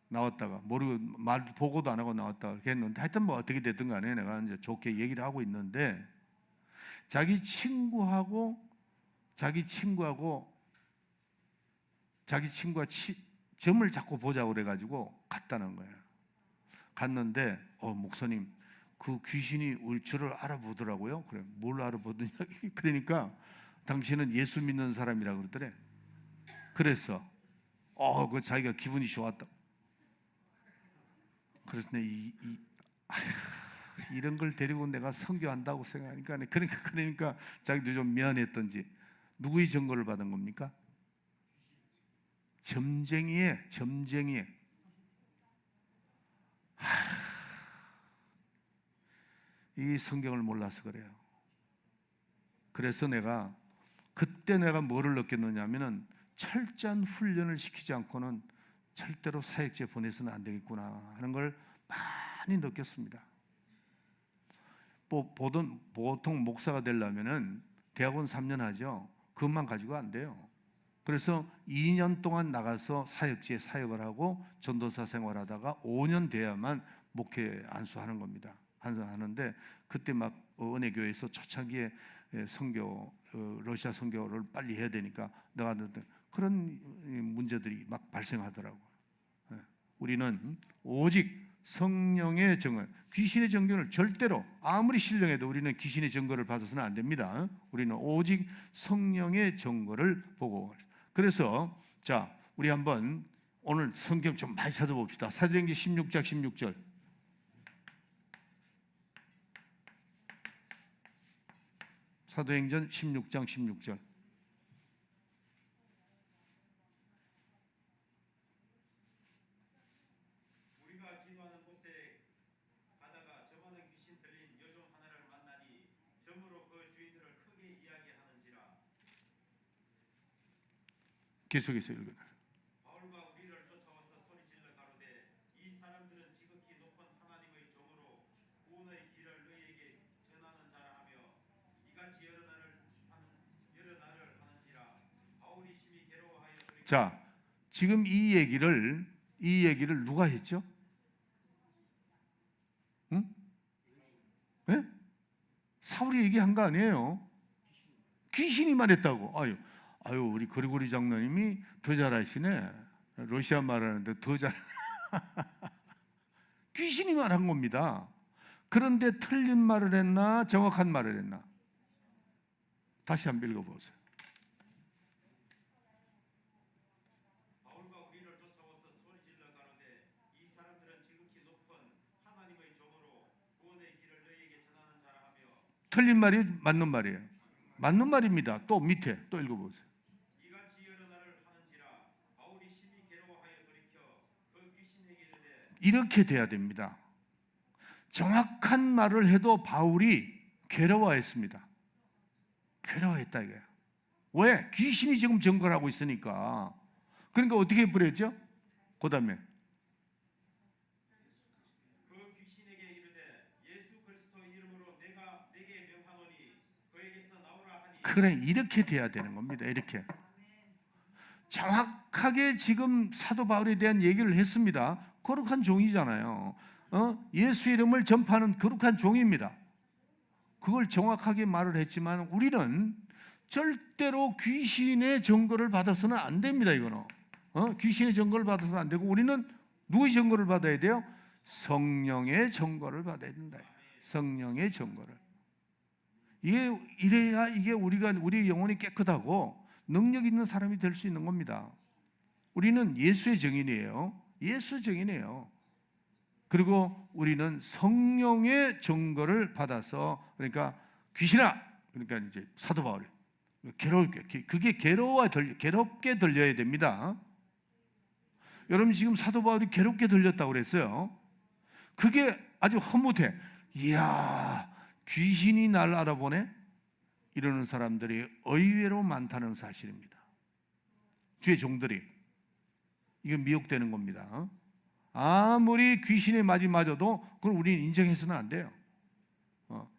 나왔다가 모르고 말 보고도 안 하고 나왔다 그렇게 했는데 하여튼 뭐 어떻게 됐든 간에 내가 이제 좋게 얘기를 하고 있는데 자기 친구가 점을 자꾸 보자고 그래가지고 갔다는 거예요. 갔는데 목사님 그 귀신이 저를 알아보더라고요. 그래, 뭘 알아보더냐? 그러니까 당신은 예수 믿는 사람이라고 그러더래. 그래서 그 자기가 기분이 좋았다. 그래서 이런 걸 데리고 내가 선교한다고 생각하니까 그러니까 자기도 좀 미안했던지 누구의 증거를 받은 겁니까? 점쟁이에 이 성경을 몰라서 그래요. 그래서 그때 내가 뭐를 느꼈느냐면은 철저한 훈련을 시키지 않고는 절대로 사역지에 보내서는 안 되겠구나 하는 걸 많이 느꼈습니다. 보통 목사가 되려면은 대학원 3년 하죠. 그것만 가지고 안 돼요. 그래서 2년 동안 나가서 사역지에 사역을 하고 전도사 생활하다가 5년 돼야만 목회 안수하는 겁니다. 하는데 그때 막 은혜교회에서 초창기에 러시아 선교를 빨리 해야 되니까 그런 문제들이 막 발생하더라고요. 우리는 오직 성령의 증거, 귀신의 증거를 절대로 아무리 신령해도 우리는 귀신의 증거를 받아서는 안 됩니다. 우리는 오직 성령의 증거를 보고. 그래서 자, 우리 한번 오늘 성경 좀 많이 찾아봅시다. 사도행전 16장 16절. 사도행전 16장 16절. 우리가 기도하는 곳에 가다가 저만한 귀신 들린 여종 계속해서 읽어요. 바울과 우리를 쫓아와서 소리질러 가로되 이 사람들은 지극히 높은 하나님의 종으로 구원의 길을 너희에게 전하는 자라 하며 이같이 여러 날을 하는지라. 바울이 심히 괴로워하여 그렇게 자, 지금 이 얘기를 누가 했죠? 응? 네? 사울이 얘기한 거 아니에요. 귀신이 말했다고. 아유, 우리 그리고리 장로님이 더 잘하시네. 러시아 말하는데 더 잘. 귀신이 말한 겁니다. 그런데 틀린 말을 했나, 정확한 말을 했나? 다시 한번 읽어보세요. 바울과 우리를 쫓아와서 소리질러 가로되 이 사람들은 지극히 높은 하나님의 종으로 구원의 길을 너희에게 전하는 자라 하며 틀린 말이 맞는 말이에요. 맞는 말입니다. 또 밑에 또 읽어보세요. 이같이 여러 날을 하는지라. 바울이 심히 괴로워하여 돌이켜 그 귀신에게 이르되 이렇게 돼야 됩니다. 정확한 말을 해도 바울이 괴로워했습니다. 괴로워했다 이거야. 왜? 귀신이 지금 증거를 하고 있으니까. 그러니까 어떻게 부렸죠? 그 다음에 그 귀신에게 이르되 예수 그리스도의 이름으로 내가 내게 명하노니 그에게서 나오라 하니 그래, 이렇게 돼야 되는 겁니다. 이렇게 정확하게 지금 사도 바울에 대한 얘기를 했습니다. 거룩한 종이잖아요. 예수 이름을 전파하는 거룩한 종입니다. 그걸 정확하게 말을 했지만 우리는 절대로 귀신의 증거를 받아서는 안 됩니다. 이거는 귀신의 증거를 받아서는 안 되고 우리는 누구의 증거를 받아야 돼요? 성령의 증거를 받아야 된다. 성령의 증거를. 이래야 이게 우리 영혼이 깨끗하고 능력 있는 사람이 될 수 있는 겁니다. 우리는 예수의 증인이에요. 예수 증인이에요. 그리고 우리는 성령의 증거를 받아서, 그러니까 귀신아, 그러니까 이제 사도 바울이 그게 괴롭게 들려야 됩니다. 여러분 지금 사도 바울이 괴롭게 들렸다고 그랬어요. 그게 아주 허무해. 이야, 귀신이 날 알아보네? 이러는 사람들이 의외로 많다는 사실입니다. 주의 종들이. 이건 미혹되는 겁니다. 아무리 귀신의 말이 맞아도 그걸 우리는 인정해서는 안 돼요.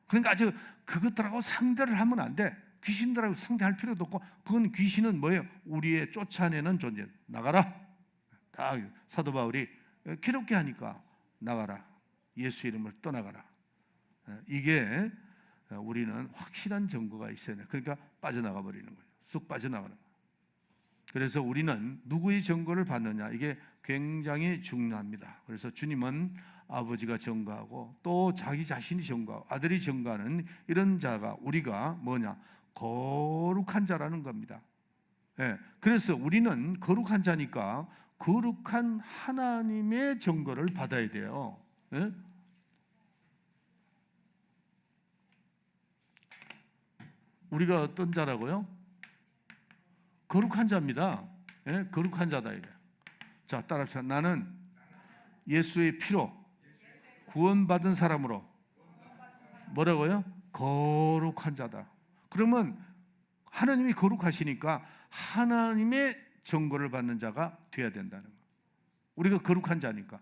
그러니까 아주 그것들하고 상대를 하면 안 돼. 귀신들하고 상대할 필요도 없고, 그건 귀신은 뭐예요? 우리의 쫓아내는 존재. 나가라. 딱 사도 바울이 괴롭게 하니까 나가라. 예수 이름을 떠나가라. 이게 우리는 확실한 증거가 있어야 돼. 그러니까 빠져나가 버리는 거예요. 쑥 빠져나가는 거예요. 그래서 우리는 누구의 증거를 받느냐, 이게 굉장히 중요합니다. 그래서 주님은 아버지가 증거하고 또 자기 자신이 증거하고 아들이 증거하는 이런 자가, 우리가 뭐냐, 거룩한 자라는 겁니다. 그래서 우리는 거룩한 자니까 거룩한 하나님의 증거를 받아야 돼요. 우리가 어떤 자라고요? 거룩한 자입니다. 거룩한 자다 이게. 자, 따라합시다. 나는 예수의 피로 구원받은 사람으로 뭐라고요? 거룩한 자다. 그러면 하나님이 거룩하시니까 하나님의 증거를 받는 자가 돼야 된다는 거예요. 우리가 거룩한 자니까.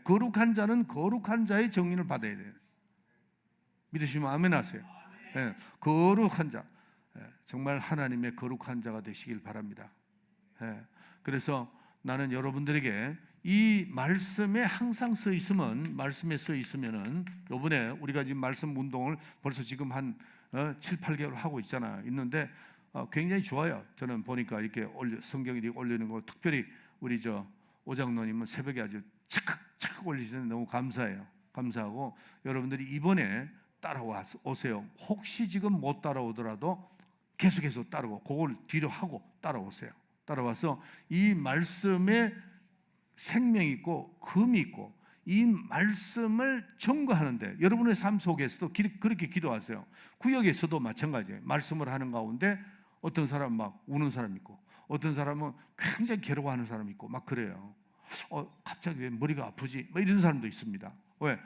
거룩한 자는 거룩한 자의 정인을 받아야 돼요. 믿으시면 아멘 하세요. 거룩한 자. 정말 하나님의 거룩한 자가 되시길 바랍니다. 그래서 나는 여러분들에게 이 말씀에 항상 써 있으면, 말씀에 써 있으면은, 요번에 우리가 지금 말씀 운동을 벌써 지금 한 7, 8개월 하고 있는데 굉장히 좋아요. 저는 보니까 이렇게 성경 이렇게 올리는 거, 특별히 우리 오장로님은 새벽에 아주 착착 올리시는 너무 감사해요. 감사하고 여러분들이 이번에 따라오세요. 혹시 지금 못 따라오더라도 계속해서 따라오고, 그걸 뒤로 하고 따라오세요. 따라와서 이 말씀에 생명이 있고 금이 있고 이 말씀을 증거하는데, 여러분의 삶 속에서도 그렇게 기도하세요. 구역에서도 마찬가지예요. 말씀을 하는 가운데 어떤 사람은 막 우는 사람 있고, 어떤 사람은 굉장히 괴로워하는 사람 있고 막 그래요. 갑자기 왜 머리가 아프지? 뭐 이런 사람도 있습니다. 왜?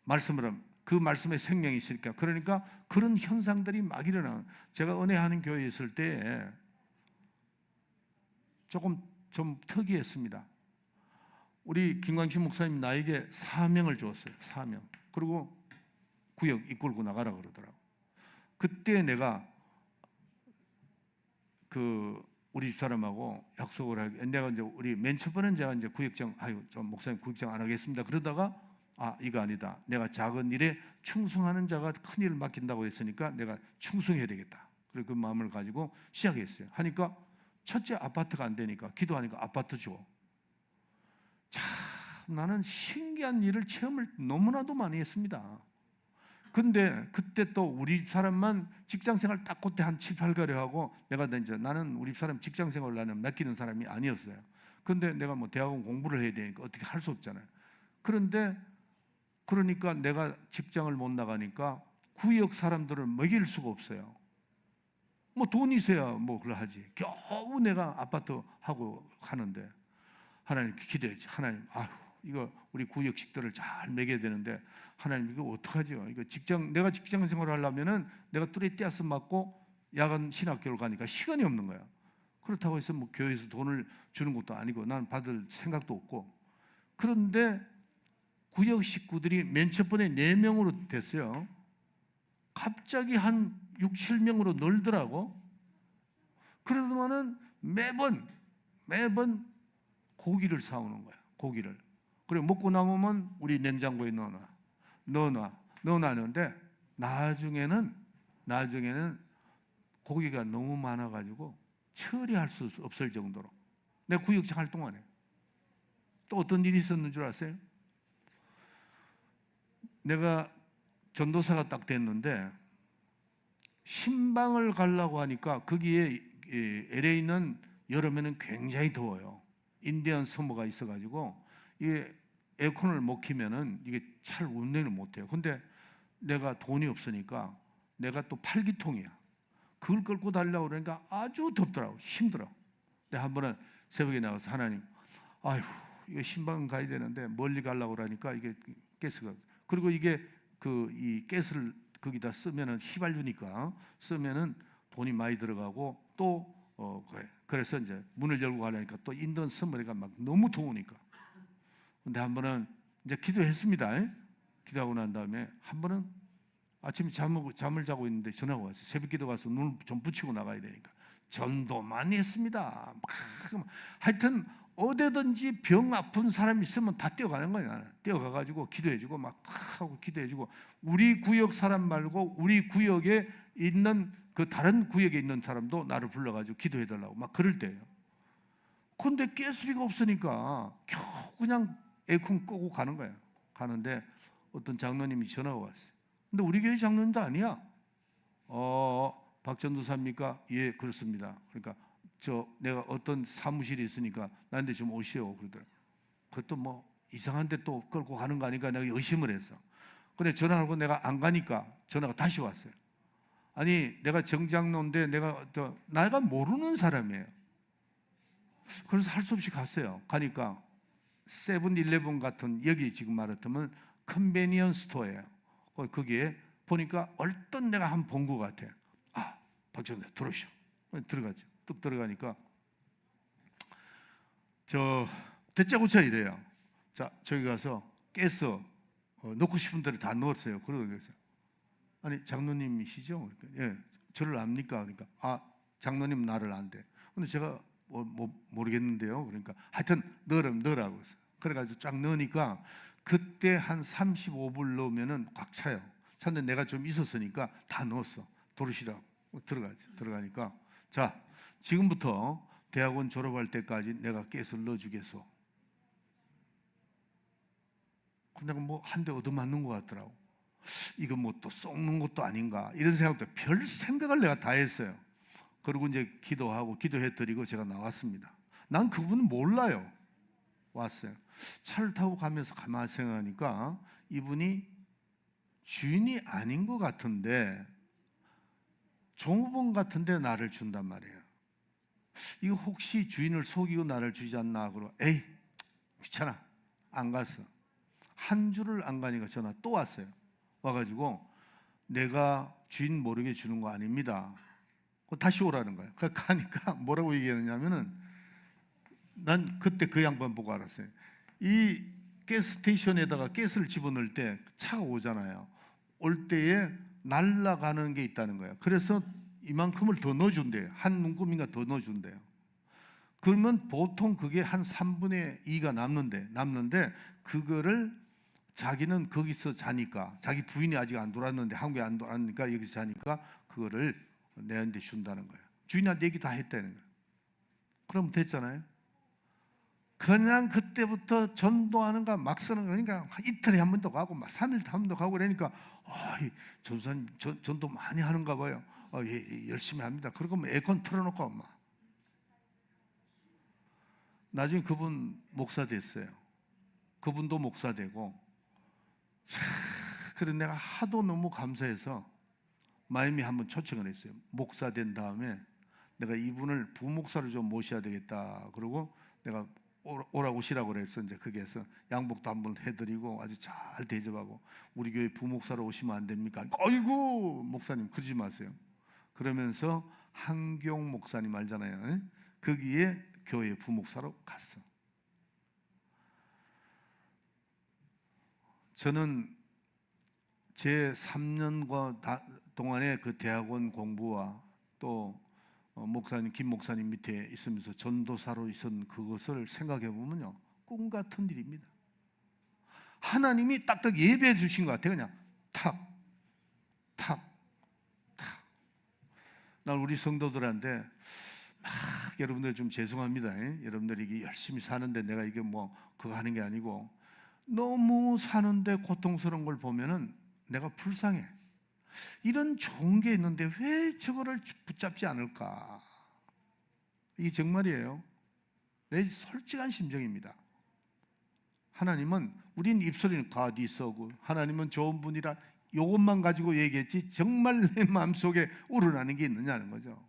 말씀을 하면 그 말씀에 생명이 있으니까. 그러니까 그런 현상들이 막 일어나요. 제가 은혜하는 교회에 있을 때 조금 좀 특이했습니다. 우리 김광식 목사님 나에게 사명을 주었어요. 사명. 그리고 구역 이끌고 나가라 그러더라고. 그때 내가 우리 집사람하고 약속을 하고, 내가 이제 우리 맨 첫 번은 제가 이제 구역장, 저 목사님 구역장 안 하겠습니다. 그러다가 이거 아니다. 내가 작은 일에 충성하는 자가 큰 일을 맡긴다고 했으니까 내가 충성해야 되겠다. 그리고 그 마음을 가지고 시작했어요. 하니까 첫째 아파트가 안 되니까 기도하니까 아파트 줘. 참 나는 신기한 일을 체험을 너무나도 많이 했습니다. 근데 그때 또 우리 사람만 직장생활 딱 그때 한 7, 8개월 하고, 내가 이제 나는 우리 사람 직장생활 나는 맡기는 사람이 아니었어요. 근데 내가 뭐 대학원 공부를 해야 되니까 어떻게 할 수 없잖아요. 그러니까 내가 직장을 못 나가니까 구역 사람들을 먹일 수가 없어요. 뭐 돈이 있어야 뭐 그걸 하지. 겨우 내가 아파트 하고 하는데 하나님 기도했지. 하나님, 이거 우리 구역식들을 잘 먹여야 되는데 하나님 이거 어떡하죠? 이거 내가 직장 생활을 하려면은 내가 뚜레띠아스 맞고 야간 신학교를 가니까 시간이 없는 거야. 그렇다고 해서 뭐 교회에서 돈을 주는 것도 아니고 난 받을 생각도 없고. 그런데 구역 식구들이 맨 첫 번에 4명으로 됐어요. 갑자기 한 6, 7명으로 늘더라고. 그러더만은 매번 고기를 사오는 거야. 고기를. 그래 먹고 남으면 우리 냉장고에 넣어놨는데 나중에는 고기가 너무 많아가지고 처리할 수 없을 정도로. 내 구역장 할 동안에 또 어떤 일이 있었는 줄 아세요? 내가 전도사가 딱 됐는데 신방을 가려고 하니까 거기에 LA는 여름에는 굉장히 더워요. 인디언 서머가 있어가지고 이게 에어컨을 못 키면은 이게 잘 운행을 못해요. 근데 내가 돈이 없으니까 내가 또 팔기통이야. 그걸 끌고 달려고 그러니까 아주 덥더라고. 힘들어. 근데 한 번은 새벽에 나가서 하나님, 이거 신방 가야 되는데 멀리 가려고 그러니까 이게 가스가, 그리고 이게 이 가스를 거기다 쓰면은 휘발유니까 쓰면은 돈이 많이 들어가고 또 그래서 이제 문을 열고 가려니까 또 인던 서머리가 막 너무 더우니까. 근데 한 번은 이제 기도했습니다. 기도하고 난 다음에 한 번은 아침에 잠을 자고 있는데 전화가 왔어요. 새벽 기도 가서 눈을 좀 붙이고 나가야 되니까. 전도 많이 했습니다. 하여튼 어디든지 병 아픈 사람이 있으면 다 뛰어가는 거예요. 나는 뛰어가가지고 기도해주고 막 하고 기도해주고, 우리 구역 사람 말고 우리 구역에 있는 그 다른 구역에 있는 사람도 나를 불러가지고 기도해달라고 막 그럴 때예요. 근데 가스비가 없으니까 겨우 그냥 에어컨 끄고 가는 거예요. 가는데 어떤 장로님이 전화가 왔어요. 근데 우리 교회 장로님도 아니야. 박전도사입니까? 예, 그렇습니다. 그러니까 내가 어떤 사무실이 있으니까 나한테 좀 오시오 그러더라고요. 그것도 뭐 이상한데 또 끌고 가는 거 아닌가 내가 의심을 했어. 근데 전화하고 내가 안 가니까 전화가 다시 왔어요. 아니 내가 정장로인데 내가 모르는 사람이에요. 그래서 할 수 없이 갔어요. 가니까 세븐일레븐 같은, 여기 지금 말하자면 컨베니언스 스토어예요. 거기에 보니까 얼른 내가 한 번 본 것 같아. 박전도 들어오시오. 들어가죠. 뚝 들어가니까 대짜고차 이래요. 자, 저기 가서 가스 넣고 싶은 대로 다 넣었어요. 그러겠어요. 아니 장로님이시죠? 그러니까, 예, 저를 압니까? 그러니까 장로님 나를 안대. 근데 제가 모르겠는데요. 그러니까 하여튼 넣으라고 했어요. 그래가지고 쫙 넣으니까 그때 한 35불 넣으면은 꽉 차요. 찼는데 내가 좀 있었으니까 다 넣었어. 도르시라고 들어가니까, 자, 지금부터 대학원 졸업할 때까지 내가 가스를 넣어주겠소. 근데 뭐 한 대 얻어맞는 것 같더라고. 이거 뭐 또 썩는 것도 아닌가 이런 생각도, 별 생각을 내가 다 했어요. 그리고 이제 기도해드리고 제가 나왔습니다. 난 그분은 몰라요. 왔어요. 차를 타고 가면서 가만히 생각하니까 이분이 주인이 아닌 것 같은데 종업원 같은데 나를 준단 말이에요. 이거 혹시 주인을 속이고 나를 주지 않나 그러고, 에이 귀찮아 안 갔어. 한 주를 안 가니까 전화 또 왔어요. 와가지고 내가 주인 모르게 주는 거 아닙니다. 다시 오라는 거예요. 가니까 뭐라고 얘기하느냐면은 난 그때 그 양반 보고 알았어요. 이 가스 스테이션에다가 가스를 집어넣을 때 차가 오잖아요. 올 때에 날아가는 게 있다는 거예요. 그래서 이만큼을 더 넣어준대요. 한 문구민가 더 넣어준대요. 그러면 보통 그게 한 3분의 2가 남는데 그거를 자기는 거기서 자니까, 자기 부인이 아직 안 돌아왔는데 한국에 안 돌아왔으니까 여기서 자니까 그거를 내한테 준다는 거예요. 주인한테 얘기 다 했다는 거예요. 그럼 됐잖아요. 그냥 그때부터 전도하는가 막 쓰는 거니까 이틀에 한 번도 가고 막 3일에 한 번도 가고 그러니까 전도사님 전도 많이 하는가 봐요. 예, 열심히 합니다. 그러고 뭐 에어컨 틀어놓고 막. 나중에 그분 목사 됐어요. 그분도 목사 되고. 그래서 내가 하도 너무 감사해서 마이미 한번 초청을 했어요. 목사 된 다음에 내가 이분을 부목사를 좀 모셔야 되겠다. 그러고 내가 오라고 오시라고 그래서 이제 거기에서 양복도 한번 해드리고 아주 잘 대접하고, 우리 교회 부목사로 오시면 안 됩니까? 아이고 목사님 그러지 마세요. 그러면서 한경 목사님 알잖아요. 거기에 교회 부목사로 갔어. 저는 제 3년과 동안의 그 대학원 공부와 또 목사님, 김 목사님 밑에 있으면서 전도사로 있었던 그것을 생각해 보면요, 꿈 같은 일입니다. 하나님이 딱딱 예배해 주신 것 같아요. 그냥 탁. 난 우리 성도들한테 막, 여러분들 좀 죄송합니다. 여러분들이 이게 열심히 사는데 내가 이게 뭐 그거 하는 게 아니고, 너무 사는데 고통스러운 걸 보면은 내가 불쌍해. 이런 좋은 게 있는데 왜 저거를 붙잡지 않을까? 이게 정말이에요. 내 솔직한 심정입니다. 하나님은, 우린 입술에는 God is so good, 하나님은 좋은 분이라 이것만 가지고 얘기했지 정말 내 마음속에 우러나는 게 있느냐는 거죠.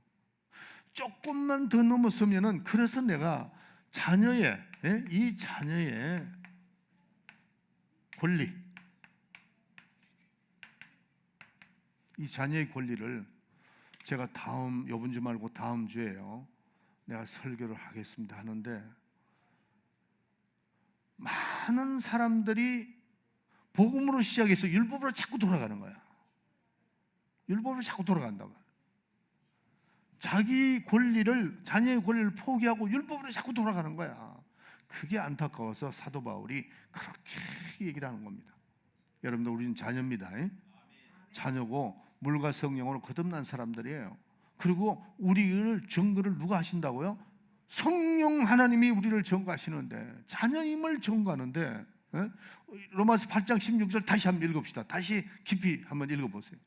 조금만 더 넘었으면은, 그래서 내가 자녀의, 이 자녀의 권리, 이 자녀의 권리를 제가 이번 주 말고 다음 주에요, 내가 설교를 하겠습니다 하는데, 많은 사람들이 복음으로 시작해서 율법으로 자꾸 돌아가는 거야. 율법으로 자꾸 돌아간다고. 자기 권리를, 자녀의 권리를 포기하고 율법으로 자꾸 돌아가는 거야. 그게 안타까워서 사도 바울이 그렇게 얘기를 하는 겁니다. 여러분들, 우리는 자녀입니다. 자녀고 물과 성령으로 거듭난 사람들이에요. 그리고 우리를 증거를 누가 하신다고요? 성령 하나님이 우리를 증거하시는데, 자녀임을 증거하는데, 로마서 8장 16절 다시 한번 읽읍시다. 다시 깊이 한번 읽어보세요.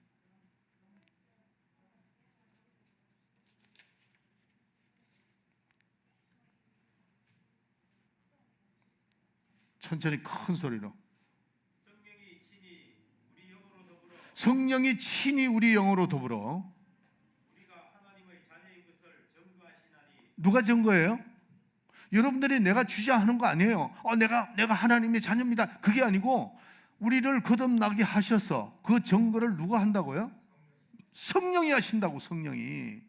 천천히 큰 소리로. 성령이 친히 우리 영으로 더불어 우리가 하나님의 자녀인 것을 증거하시나니. 누가 증거해요? 여러분들이 내가 주장하는 거 아니에요. 내가 하나님의 자녀입니다. 그게 아니고, 우리를 거듭나게 하셔서 그 증거를 누가 한다고요? 성령이 하신다고. 성령이,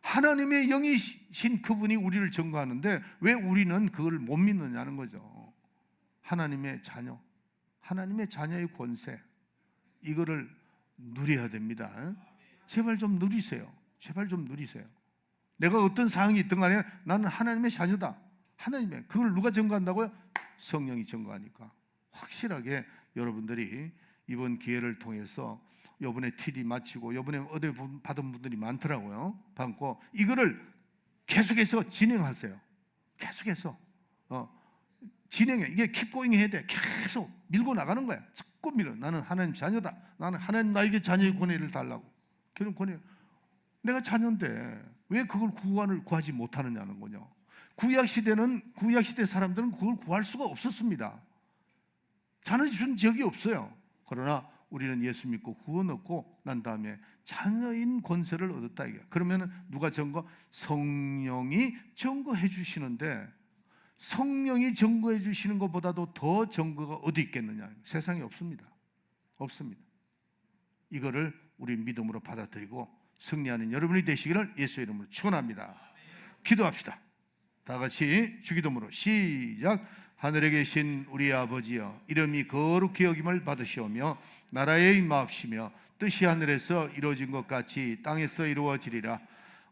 하나님의 영이신 그분이 우리를 증거하는데 왜 우리는 그걸 못 믿느냐는 거죠. 하나님의 자녀, 하나님의 자녀의 권세, 이거를 누려야 됩니다. 제발 좀 누리세요. 제발 좀 누리세요. 내가 어떤 상황이 있든 간에 나는 하나님의 자녀다. 하나님의, 그걸 누가 증거한다고요? 성령이 증거하니까. 확실하게 여러분들이 이번 기회를 통해서, 이번에 TD 마치고 이번에 어디 받은 분들이 많더라고요. 받고 이거를 계속해서 진행하세요. 계속해서 진행해. 이게 킵고잉 해야 돼. 계속 밀고 나가는 거야. 자꾸 밀어. 나는 하나님 자녀다. 나는 하나님 나에게 자녀의 권위를 달라고. 그런 권위. 내가 자녀인데 왜 그걸 구하지 못하느냐는 거냐. 구약 시대 사람들은 그걸 구할 수가 없었습니다. 자녀 준 적이 없어요. 그러나 우리는 예수 믿고 구원 얻고 난 다음에 자녀인 권세를 얻었다 이게. 그러면은 누가 증거? 성령이 증거해 주시는데, 성령이 증거해 주시는 것보다도 더 증거가 어디 있겠느냐? 세상에 없습니다. 없습니다. 이거를 우리 믿음으로 받아들이고 승리하는 여러분이 되시기를 예수의 이름으로 축원합니다. 기도합시다. 다 같이 주기도문으로 시작. 하늘에 계신 우리 아버지여, 이름이 거룩히 여김을 받으시오며 나라에 임하옵시며 뜻이 하늘에서 이루어진 것 같이 땅에서 이루어지리라.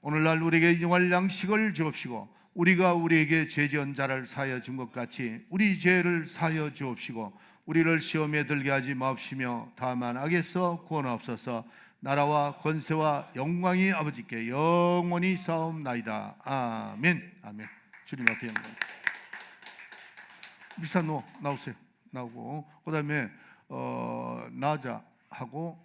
오늘날 우리에게 일용할 양식을 주옵시고 우리가 우리에게 죄 지은 자를 사하여 준 것 같이 우리 죄를 사하여 주옵시고 우리를 시험에 들게 하지 마옵시며 다만 악에서 구원하옵소서. 나라와 권세와 영광이 아버지께 영원히 싸움나이다. 아멘. 아멘. 주님 앞에 영광. 미스터 노 나오세요. 나오고 그다음에 나자 하고